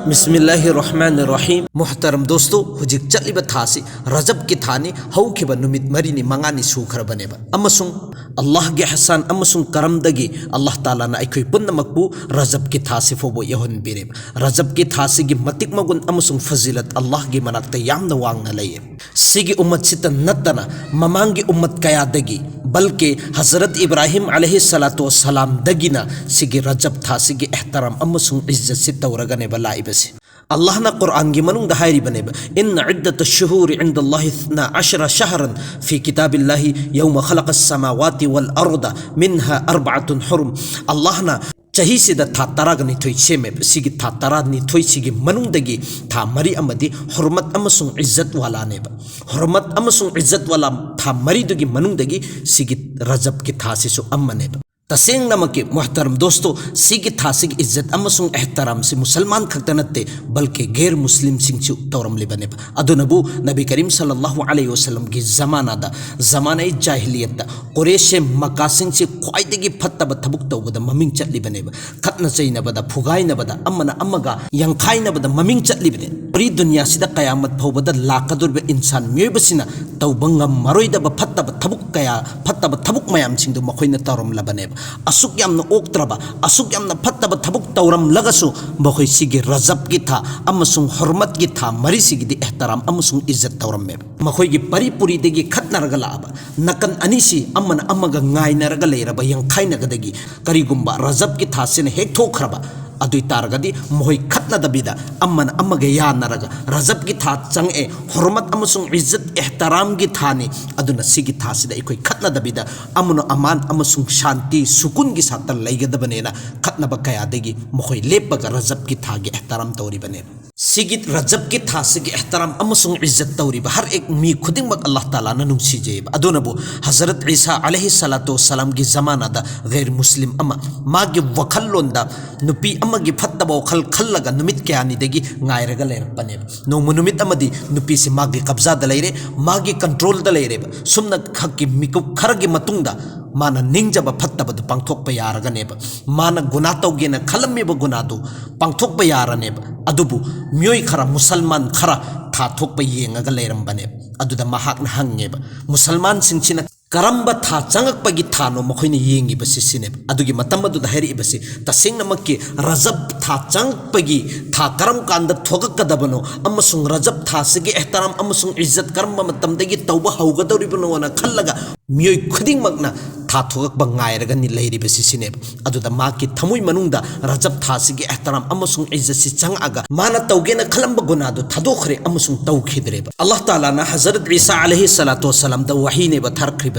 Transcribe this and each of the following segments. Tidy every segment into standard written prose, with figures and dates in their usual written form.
बिस्मिल्लाहिर्रहमानिर्रहीम मुहतरम दोस्तों हुजिक चलिब थासी रजब की थानी हौखिब नुमित मरीनी मंगानी सुखरबनेबा अमसुंग अल्लाह के हसन अमसुंग करमदगी अल्लाह ताला ना अखोई पुन्नमकबु रजब की थासी फोबो यहोन बिरेब रजब की थासी की मतिक मगुन अमसुंग फजिलत अल्लाह की मनाक्ता यामना वांगना लये सिगी उम्मत सित नत्तना ममांगी उम्मत कयादगी बल्कि हजरत इब्राहिम अलैहिस्सलातु वस्सलाम दगिना सिगी रजब था सिगी एहतराम अमसुंग इज्जत से तौरगने बलाइबसे अल्लाह ना कुरान की मनुंग दहाइरी बनेब इन इद्दत शुहूर इंदल्लाहि 12 शहरन फी किताबिल्लाहि यौम खलक़स समावाति वल अर्द मिनहा अर्बअतुन हुरुम अल्लाह ना चाही से था तरागनी थोई सेमे सिगी था तरानी थोई सिगी मनुंगदगी था मरी अमदी हुर्मत अमसुंग इज्जत वाला नेब हुर्मत अमसुंग इज्जत वाला था मरी दुगी मनुंगदगी सिगी रजब की था सिसु अम्मनेब तसेंग नमके मुहतरम दोस्तों सिगी था सिगी इज्जत अमसुंग एहतराम से मुसलमान खक्ता नत्ते बल्कि गैर मुस्लिम सिंगसु तौरम लिबनेब अदुनबु नबी करीम सल्लल्लाहु अलैहि वसल्लम की जमानादा जमाना जाहिलियत कुरैश मक्का सिंगसे ख्वाइदगी फत्तब थबुक तौबदा ममिंग चटलिबनेब खतना चैनबदा फुगाइनबदा अम्मना अम्मगा यंखाइनबदा ममिंग चटलिबने पूरी दुनिया सिदा कयामत फौबदा लाकदुरबे इंसान मियबसिना तौबंगम मरोइदब फत्तब थबुक कया फत्तब थबुक मयाम सिंगदु मखोइना तौरम लबनेब असुक यामना ओक्त्रबा असुक यामना फत्तब थबुक तौरम लगसु मखोइ सिगी रजब की था अमसुंग हुर्मत की था मरी सिगी एहतराम अमसुंग इज्जत तौरम में मखोइ की परिपुरी देगी खतनरगा लाबा नकन अनिसी अम्मन अम्मगा गायनरगा लेरबा यंखाइनगदगी करिगुंबा रजब की था सिने हेक थोखरबा अदुई तारगदी मोहई खतना दबिदा अम्मन अम्मगे यानरगा रजब की था चंगे हुर्मत अमसुंग इज्जत एहतराम की थानी अदुना सिगी था सिदा इकोई खतना दबिदा अमनो अमान अमसुंग शांति सुकून की साथ लैगदबनेना खतना बकयादेगी मोहई लेपगा रजब की था गे एहतराम तौरी बने सिगी रजब की था सिगी एहतराम अमसुंग इज्जत तौरी हर एक मी खुदिंग अल्लाह ताला ना नुंसीजेब अदुनबु हजरत ईसा अलैहिस्सलातु वस्सलाम की जमानादा गैर मुस्लिम अमा मागी वखल्लोंदा नुपी अमगी फत्तब वखल खल्लगा नुमित क्यानिदगी गायरगा लेरपने नोमु नुमित अमदी नुपी से मागी कब्जा द लेरे मागी कंट्रोल द लेरे सुमना खक्की मिकु खरगी मतुंगदा माना निंजब फत्तबद पांगथोकप यारगनेब माना गुना तौगेना खलम्मेब गुनादु पांगथोकप यारनेब अदुबु म्योय खरा मुसलमान खरा थाथोकप येंगगा लेरंबने अदुदा महाकना हंगेब मुसलमान सिंचिना करंब था चंगकपगी थानो मखोइने येंगी बसिसिने अदुगी मतम अदुदा हेरिबसि तसेंगनमक्की रजब था चंगकपगी था करम कांद थोगकदबनो अमसुंग रजब था सिगे एहतराम अमसुंग इज्जत करम मतमदगी तौबा हौगदौरिबनो ना खल्लगा मियोय खुदिंगमकना था थोगक बंगायरगनि लैरिबसिसिने अदुदा माकी थमुई मनुंगदा रजब था सिगे एहतराम अमसुंग इज्जत सि चंगआगा माना तौगेना खलंब गुनादो थदोखरे अमसुंग तौखिद्रेब अल्लाह ताला ना हजरत ईसा अलैहिस्सलातु वस्सलाम द वहीने बथरखरिब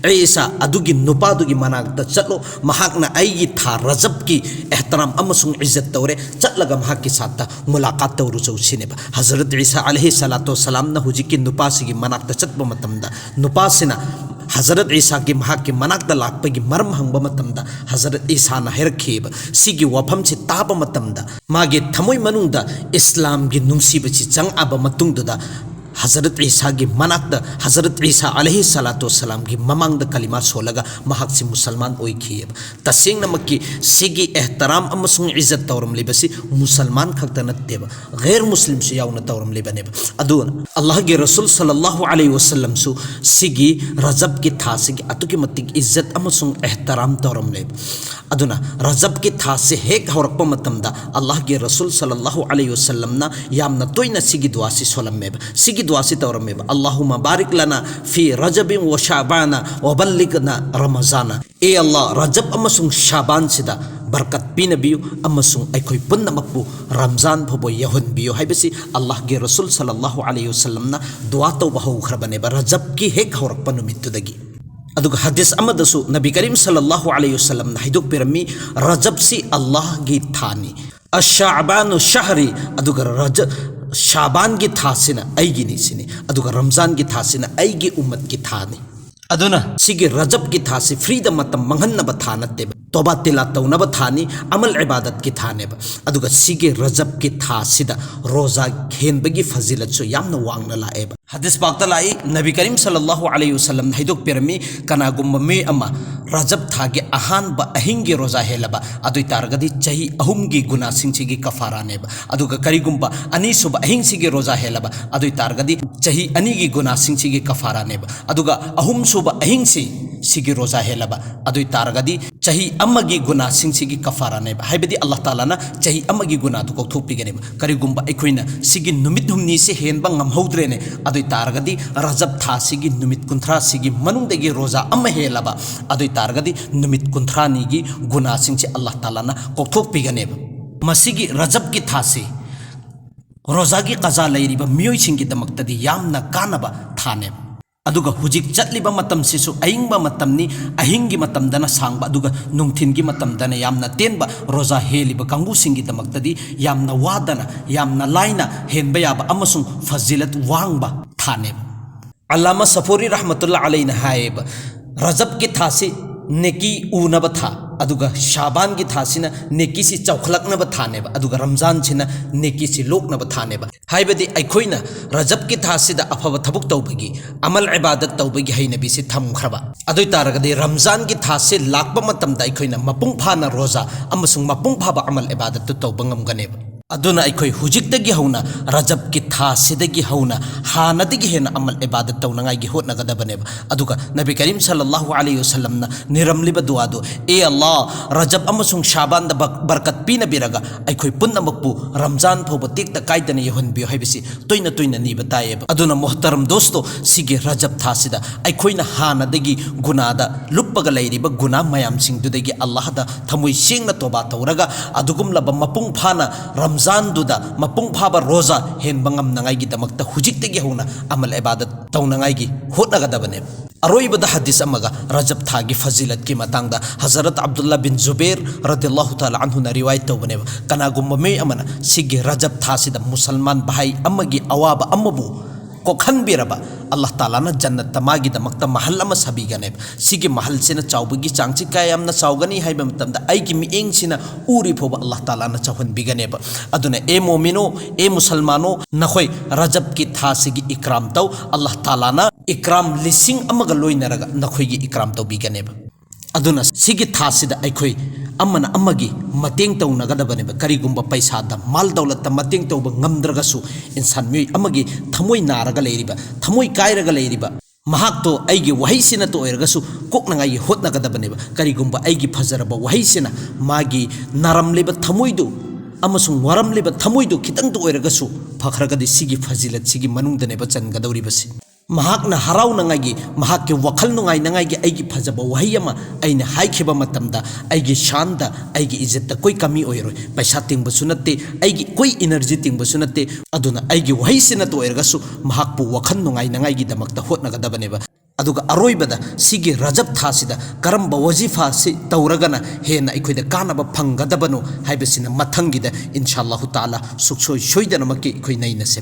ऐसा अदुगी नुपादुगी मनागता चलो महाकना आईगी था रजब की एहतराम अमसुंग इज्जत तौरे चलगा महाकी साथ मुलाकात तौरु चौसिनेब हजरत ईसा अलैहिस्सलातु वस्सलाम ना हुजिकी नुपासिगी मनागता चतब मतमदा नुपासिना हजरत ईसा की महाकी मनागता लाकपगी मरम हंगब मतमदा हजरत ईसा ना हेरखीब सिगी वफम से ताब मतमदा मागे थमोय मनुंगदा इस्लाम की नुंसीबची चंग अब मतुंगदा हजरत ईसा की मनाक्द हजरत ईसा अलैहिस्सलातु वस्सलाम की ममांग कलिमा सोलगा महाक से मुसलमान ओइखियब तसेंग नमकी सिगी एहतराम अमसुंग इज्जत तौरम लिबसी मुसलमान खक्ता नत्तेब गैर मुस्लिम से याउना तौरम लिबनेब अदुन अल्लाह के रसूल सल्लल्लाहु अलैहि वसल्लम सु सिगी रजब की था सिगी अतुकी मतिक इज्जत अमसुंग एहतराम तौरम लेब अदुना रजब की था से हेक हौरकप मतमदा अल्लाह के रसूल सल्लल्लाहु अलैहि वसल्लम ना यामना तोयना सिगी दुआ से सोलमेब सिगी दुआ से तौरमेब अल्लाहुम्मा बारिक लना फी रजबिन व शाबाना व बल्लिगना रमजाना ए अल्लाह रजब अमसुंग शाबान सिदा बरकत पीनबियु अमसुंग अखोई पुन्नमकबु रमजान फबो यहुनबियु हाइबसी अल्लाह के रसूल सल्लल्लाहु अलैहि वसल्लम ना दुआ तौबा हौखरबनेब रजब की हेक हौरकप नुमित्तुदगी अदुग हदीस अमदसु नबी करीम सल्लल्लाहु अलैहि वसल्लम ना हिदुक पिरमी रजब सी अल्लाह की थानी अशाबानु शहरी अदुग रजब शाबान की थासिना ऐगिनी सिनी अदुग रमजान की थासिना ऐगी उम्मत की थानी अदुना सिगी रजब की थासी फ्रीदम मतम मंगन्नब था नत्तेब तोबा तिला तौनब थानी अमल इबादत की थानेब अदुगा सिगे रजब की था सिदा रोजा खेनबगी फजीलत सो यामना वांगना लाएब हदीस पाकता लाई नबी करीम सल्लल्लाहु अलैहि वसल्लम हैदोक पेरमी कनागुम मे अमा रजब थागे अहान ब अहिंगे रोजा हेलब अदुई तारगदी चही अहुमगी गुना सिंचिगी कफारा नेब अदुगा करिगुंबा अनी सुब अहिंसिगे रोजा हेलब अदुई तारगदी चही अनीगी गुना सिंचिगी कफारा नेब अदुगा अहुम सुब अहिंसी सिगी रोजा हेलब अदुई तारगदी चही अम्मगी गुना सिंचिगी कफारा नेब हाइबदी अल्लाह ताला ना चही अम्मगी गुना तो कौथोपिगनेब करिगुंबा अखोइना सिगी नुमित हुमनी से हेनबा ngamhौद्रेने अदुई तारगदी रजब था सिगी नुमित कुंथ्रा सिगी मनुंगदगी रोजा अम्म हेलबा अदुई तारगदी नुमित कुंथ्रानीगी गुना सिंचे अल्लाह ताला ना कौथोपिगनेब मसिगी रजब की था से रोजा की कजा लैरिबा मियोइ सिंगी दमक्तदी यामना कानबा थानेब अदुगा हुजिक चटलिबा मतम सिसु अहिंगबा मतमनी अहिंगी मतमदना सांगबा अदुगा नुंगथिनगी मतमदना यामना तेनबा रोजा हेलिबा कांगू सिंगी दमक्तदी यामना वादना यामना लाइना हेनबा याबा अमसुंग फजिलत वांगबा थानेब अल्लामा सफोरी रहमतुल्लाह अलैहि हायब रजब की थासे नेकी उनब था अदुगा शाबान की थासिना नेकी से चौखलकनब थानेब अदुगा रमजान सिना नेकी से लोकनब थानेब हाइबदी अखोइना रजब की थासिदा अफब थबुक तौबगी अमल इबादत तौबगी हैनबी से थमखरबा अदुई तारगदी रमजान की थासे लाकबा मतमदा अखोइना मपुंग फाना रोजा अमसुंग मपुंग फाबा अमल इबादत तौबंगमगनेब अदुना अखोइ हुजिकदगी हौना रजब की थासिदगी हौना हानदगी हेना अमल इबादत तौनंगाइगी होतनगदबनेब अदुगा नबी करीम सल्लल्लाहु अलैहि वसल्लमना निरमलिबा दुआदो ए अल्लाह रजब अमसुंग शाबान द बरकत पीनबिरगा अखोइ पुन्नमकपु रमजान फोब तेक्ता काइदना यहनबियो हाइबसी तोइना तोइना निबा तायेब अदुना मोहतरम दोस्तो सिगे रजब थासिदा अखोइना हानदगी गुनादा लुप्पगा लैरिबा गुना मयामसिंगदुदगी अल्लाहदा थमोइ सेंगना तौबा तौरगा अदुगुमलबा मपुंग फाना रमजान दुदा मपुंग फाबा रोजा हेन बंगम नंगाइगी दमक्ता हुजिकतगी हौना अमल इबादत तौनंगाइगी होतनगदबने अरोइबदा हदीस अमगा रजब थागी फजीलत की मतंगदा हजरत अब्दुल्ला बिन जुबैर रदियल्लाहु ताला अन्हु ना रिवायत तौबने कनागुम मे अमना सिगे रजब थासिदा मुसलमान भाई अमगी अवाबा अमबु कोखनबिरबा अल्लाह ताला ना जन्नत तमागी दमक्ता महल अमा सबिगनेब सिगे महल सेना चाउबगी चांगची कायमना चाउगनी हाइबा मतमदा आइगी मिएंग सिना उरी फोबा अल्लाह ताला ना चाहन बिगनेब अदुना ए मोमिनो ए मुसलमानो नखोय रजब की थासिगी इकराम तौ अल्लाह ताला ना इकराम लिसिंग अमगा लोइनरगा नखोयगी इकराम तौ बिगनेब अदुना सिगी थासिदा अखोय अमना अमगी मतेंग तौनगदबनेब करिगुंबा पैसादा माल दौलत मतेंग तौबा ngamdragasu इंसान मियोइ अमगी थमोइ नारगा लैरिबा थमोइ कायरगा लैरिबा महाक्तो आइगी वहाइसिना तो ओइरगसु कोकनगाइ होतनगदबनेब करिगुंबा आइगी फजरबा वहाइसिना मागी नारमलिबा थमोइदु अमसुंग वरमलिबा थमोइदु खितंग तो ओइरगसु फखरगदि सिगी फजिलत सिगी मनुंगदनेबा चनगदौरिबसि महाकना हराउनंगाइगी महाके वखल नुंगाइनंगाइगी आइगी फजबा वहाइ अमा आइना हाइखिबा मतमदा आइगी शानदा आइगी इज्जतदा कोई कमी ओइरोय पैसा तिंगबसु नत्ते आइगी कोई एनर्जी तिंगबसु नत्ते अदुना आइगी वहाइसिना तो ओइरगसु महाकपु वखल नुंगाइनंगाइगी दमक्ता होतनगदबनेबा अदुगा अरोइबदा सिगे रजब थासिदा करंबा वजीफा से तौरगना हेना अखोइदा कानबा फंगदबनो हाइबसिना मथंगिदा इंशाअल्लाह ताला सुखसोय सोइदनमकि अखोइ नैनसे